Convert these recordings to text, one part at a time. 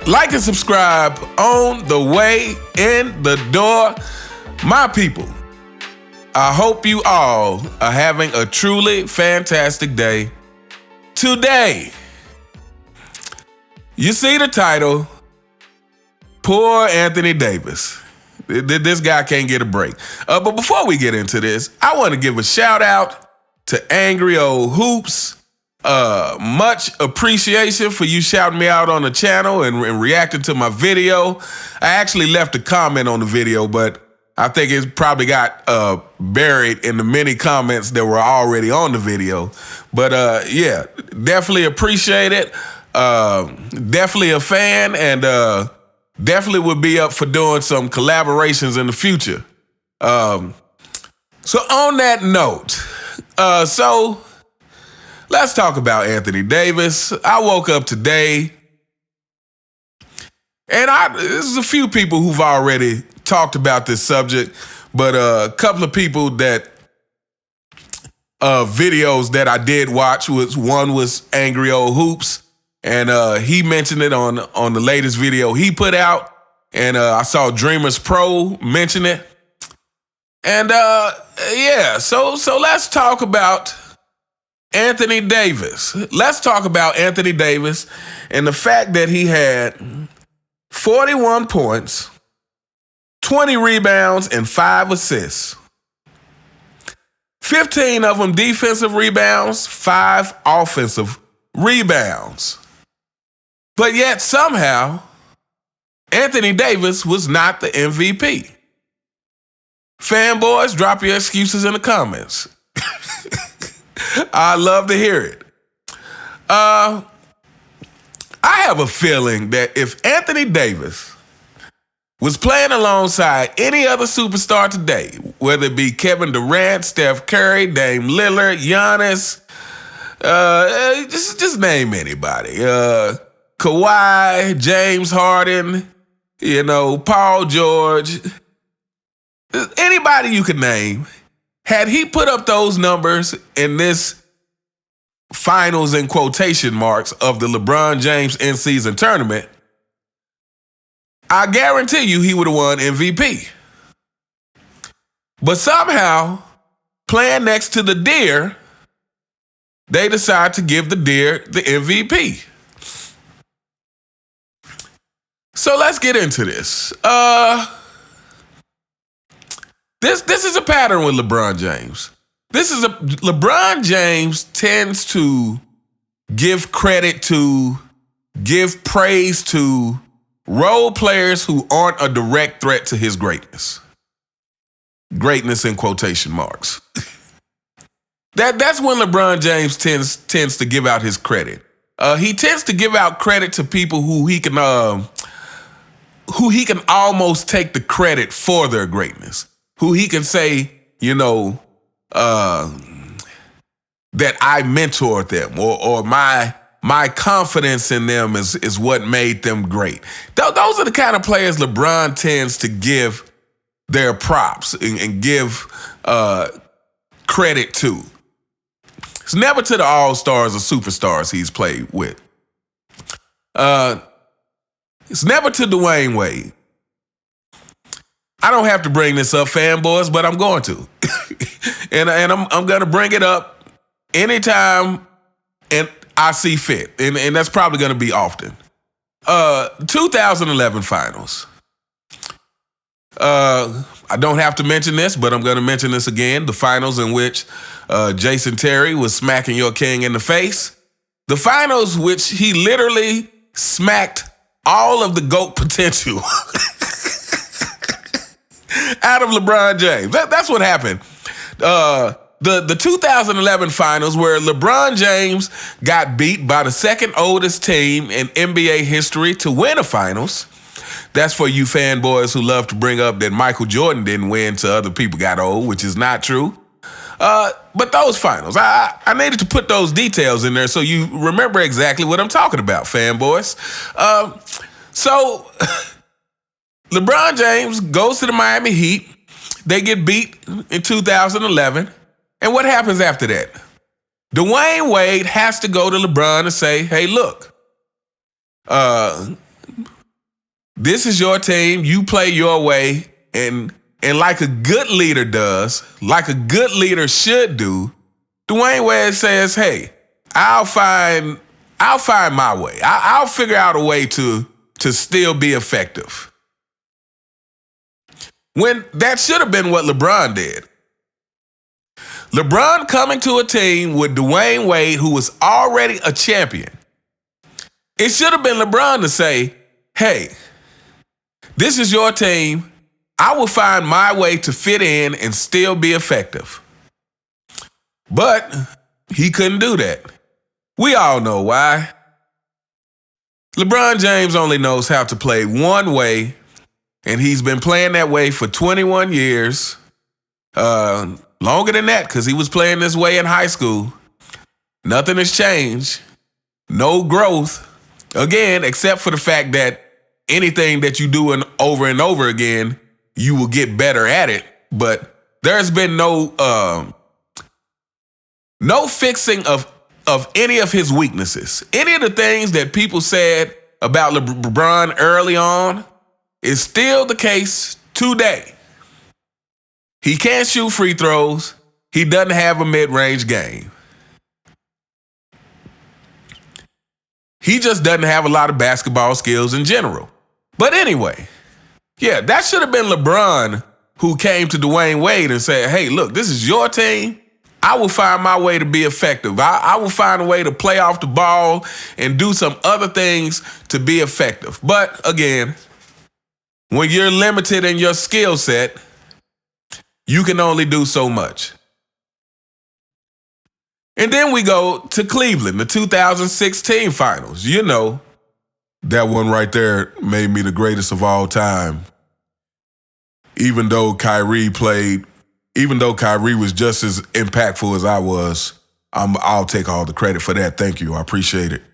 Like and subscribe on the way in the door. My people, I hope you all are having a truly fantastic day today. You see the title, Poor Anthony Davis. This guy can't get a break. But before we get into this, I want to give a shout out to Angry Old Hoops. Much appreciation for you shouting me out on the channel and reacting to my video. I actually left a comment on the video, but I think it's probably got buried in the many comments that were already on the video. But yeah, definitely appreciate it. Definitely a fan, and definitely would be up for doing some collaborations in the future. So on that note, so let's talk about Anthony Davis. I woke up today, and there's a few people who've already talked about this subject, but a couple of people that videos that I did watch one was Angry Old Hoops, and he mentioned it on the latest video he put out, and I saw Dreamers Pro mention it, and yeah, so let's talk about Anthony Davis. Let's talk about Anthony Davis and the fact that he had 41 points, 20 rebounds, and 5 assists. 15 of them defensive rebounds, 5 offensive rebounds. But yet somehow, Anthony Davis was not the MVP. Fanboys, drop your excuses in the comments. I love to hear it. I have a feeling that if Anthony Davis was playing alongside any other superstar today, whether it be Kevin Durant, Steph Curry, Dame Lillard, Giannis, just name anybody. Kawhi, James Harden, Paul George, anybody you could name. Had he put up those numbers in this finals in quotation marks of the LeBron James in-season tournament, I guarantee you he would have won MVP. But somehow, playing next to the Deer, they decide to give the Deer the MVP. So let's get into this. This is a pattern with LeBron James. LeBron James tends to give credit to, give praise to role players who aren't a direct threat to his greatness. Greatness in quotation marks. That's when LeBron James tends to give out his credit. He tends to give out credit to people who he can almost take the credit for their greatness. Who he can say, that I mentored them, or my confidence in them is what made them great. Those are the kind of players LeBron tends to give their props and give credit to. It's never to the all-stars or superstars he's played with. It's never to Dwayne Wade. I don't have to bring this up, fanboys, but I'm going to. and I'm going to bring it up anytime and I see fit. And that's probably going to be often. 2011 finals. I don't have to mention this, but I'm going to mention this again. The finals in which Jason Terry was smacking your king in the face. The finals which he literally smacked all of the GOAT potential out of LeBron James. That's what happened. The 2011 finals where LeBron James got beat by the second oldest team in NBA history to win a finals. That's for you fanboys who love to bring up that Michael Jordan didn't win till other people got old, which is not true. But those finals, I needed to put those details in there so you remember exactly what I'm talking about, fanboys. So LeBron James goes to the Miami Heat. They get beat in 2011. And what happens after that? Dwayne Wade has to go to LeBron and say, hey, look, This is your team. You play your way, and like a good leader does, like a good leader should do, Dwayne Wade says, "Hey, I'll find my way. I'll figure out a way to still be effective." When that should have been what LeBron did. LeBron coming to a team with Dwayne Wade, who was already a champion. It should have been LeBron to say, "Hey, this is your team. I will find my way to fit in and still be effective." But he couldn't do that. We all know why. LeBron James only knows how to play one way, and he's been playing that way for 21 years. Longer than that, because he was playing this way in high school. Nothing has changed. No growth. Again, except for the fact that anything that you do over and over again, you will get better at it. But there's been no fixing of any of his weaknesses. Any of the things that people said about LeBron early on is still the case today. He can't shoot free throws. He doesn't have a mid-range game. He just doesn't have a lot of basketball skills in general. But anyway, yeah, that should have been LeBron who came to Dwayne Wade and said, "Hey, look, this is your team. I will find my way to be effective. I will find a way to play off the ball and do some other things to be effective." But again, when you're limited in your skill set, you can only do so much. And then we go to Cleveland, the 2016 finals. You know, that one right there made me the greatest of all time. Even though Kyrie was just as impactful as I was, I'll take all the credit for that. Thank you. I appreciate it.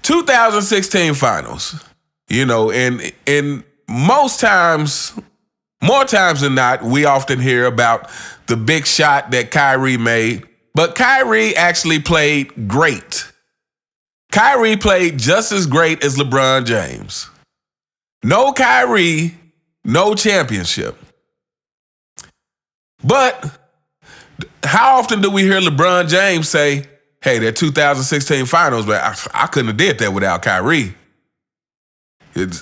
2016 finals. You know, and more times than not, we often hear about the big shot that Kyrie made, but Kyrie actually played great. Kyrie played just as great as LeBron James. No Kyrie, no championship. But how often do we hear LeBron James say, "Hey, that 2016 finals, man, I couldn't have did that without Kyrie.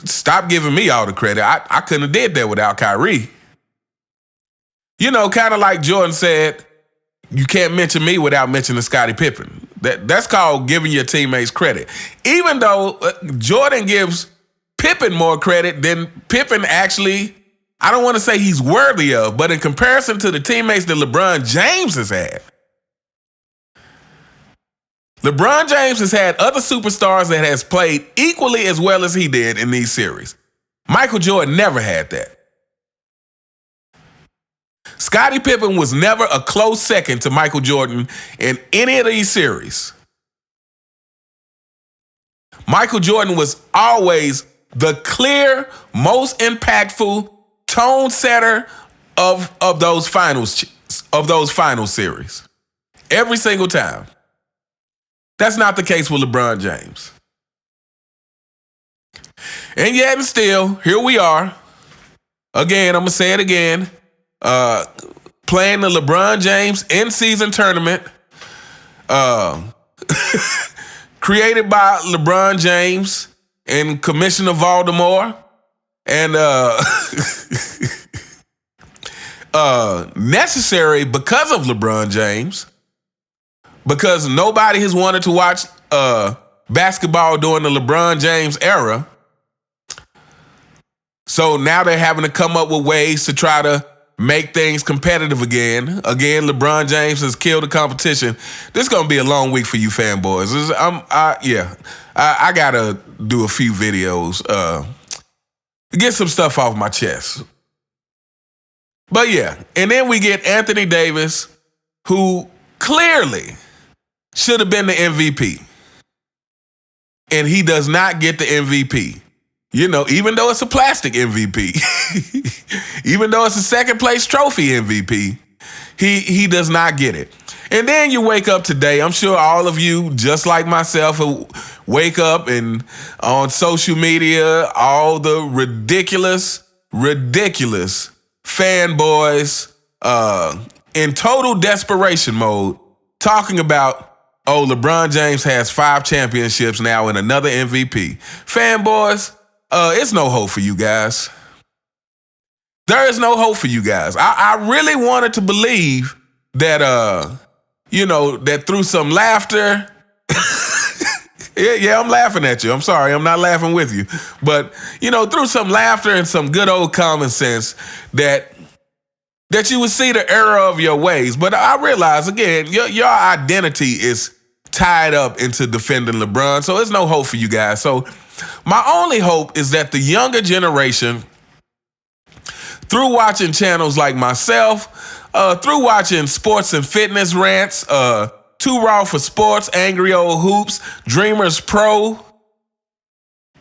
Stop giving me all the credit. I couldn't have did that without Kyrie." You know, kind of like Jordan said, you can't mention me without mentioning Scottie Pippen. That's called giving your teammates credit. Even though Jordan gives Pippen more credit than Pippen actually, I don't want to say he's worthy of, but in comparison to the teammates that LeBron James has had, LeBron James has had other superstars that has played equally as well as he did in these series. Michael Jordan never had that. Scottie Pippen was never a close second to Michael Jordan in any of these series. Michael Jordan was always the clear, most impactful tone setter of those final series. Every single time. That's not the case with LeBron James. And yet and still, here we are. Again, I'm going to say it again. Playing the LeBron James in-season tournament. Created by LeBron James and Commissioner Voldemort. And necessary because of LeBron James. Because nobody has wanted to watch basketball during the LeBron James era. So now they're having to come up with ways to try to make things competitive again. Again, LeBron James has killed the competition. This is going to be a long week for you fanboys. I got to do a few videos. Get some stuff off my chest. But yeah, and then we get Anthony Davis, who clearly should have been the MVP. And he does not get the MVP. You know, even though it's a plastic MVP, even though it's a second place trophy MVP, he does not get it. And then you wake up today. I'm sure all of you, just like myself, wake up and on social media, all the ridiculous fanboys in total desperation mode talking about, oh, LeBron James has 5 championships now and another MVP. Fanboys, it's no hope for you guys. There is no hope for you guys. I really wanted to believe that, that through some laughter, yeah, I'm laughing at you. I'm sorry, I'm not laughing with you. But, through some laughter and some good old common sense that you would see the error of your ways. But I realize, again, your identity is tied up into defending LeBron, so there's no hope for you guys. So my only hope is that the younger generation, through watching channels like myself, through watching sports and fitness rants, Too Raw for Sports, Angry Old Hoops, Dreamers Pro,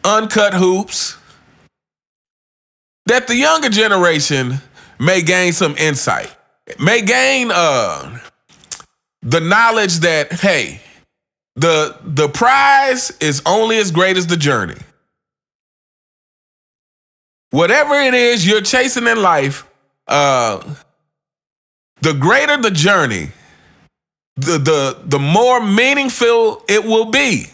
Uncut Hoops, that the younger generation may gain some insight, may gain the knowledge that, hey, the prize is only as great as the journey. Whatever it is you're chasing in life, the greater the journey, the more meaningful it will be.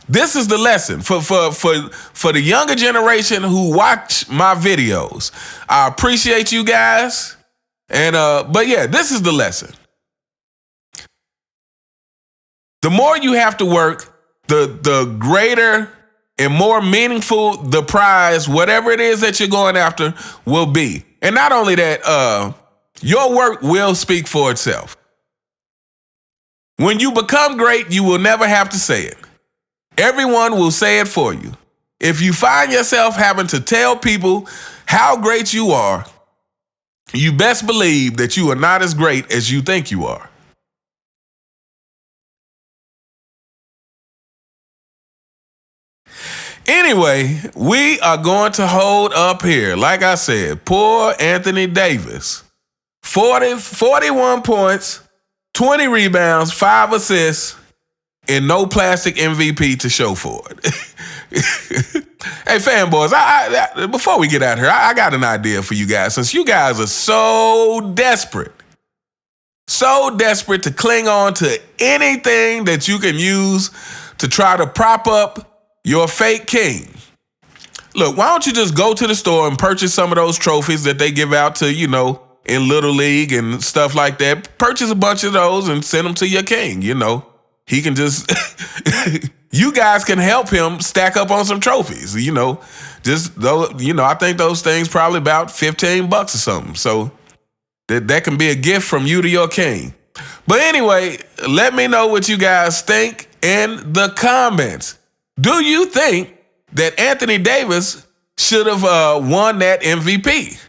This is the lesson for the younger generation who watch my videos. I appreciate you guys, and but yeah, this is the lesson. The more you have to work, the greater and more meaningful the prize, whatever it is that you're going after, will be. And not only that, your work will speak for itself. When you become great, you will never have to say it. Everyone will say it for you. If you find yourself having to tell people how great you are, you best believe that you are not as great as you think you are. Anyway, we are going to hold up here. Like I said, poor Anthony Davis. 41 points, 20 rebounds, 5 assists, and no plastic MVP to show for it. Hey, fanboys, I before we get out here, I got an idea for you guys. Since you guys are so desperate to cling on to anything that you can use to try to prop up your fake king. Look, why don't you just go to the store and purchase some of those trophies that they give out to, in Little League and stuff like that. Purchase a bunch of those and send them to your king, He can just, you guys can help him stack up on some trophies, Just, though, I think those things probably about $15 or something. So that can be a gift from you to your king. But anyway, let me know what you guys think in the comments. Do you think that Anthony Davis should have won that MVP?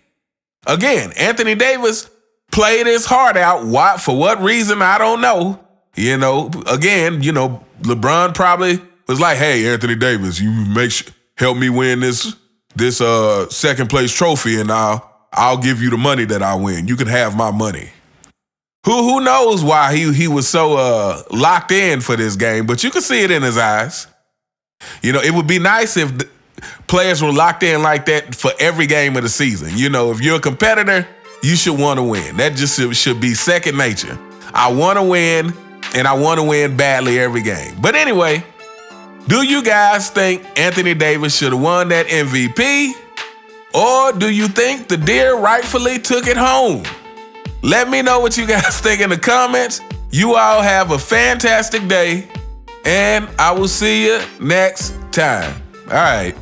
Again, Anthony Davis played his heart out. Why? For what reason? I don't know. Again, LeBron probably was like, "Hey, Anthony Davis, you help me win this second place trophy, and I'll give you the money that I win. You can have my money." Who knows why he was so locked in for this game? But you can see it in his eyes. It would be nice if players were locked in like that for every game of the season. If you're a competitor, you should want to win. That just should be second nature. I want to win, and I want to win badly every game. But anyway, do you guys think Anthony Davis should have won that MVP? Or do you think the deer rightfully took it home? Let me know what you guys think in the comments. You all have a fantastic day, and I will see you next time. All right.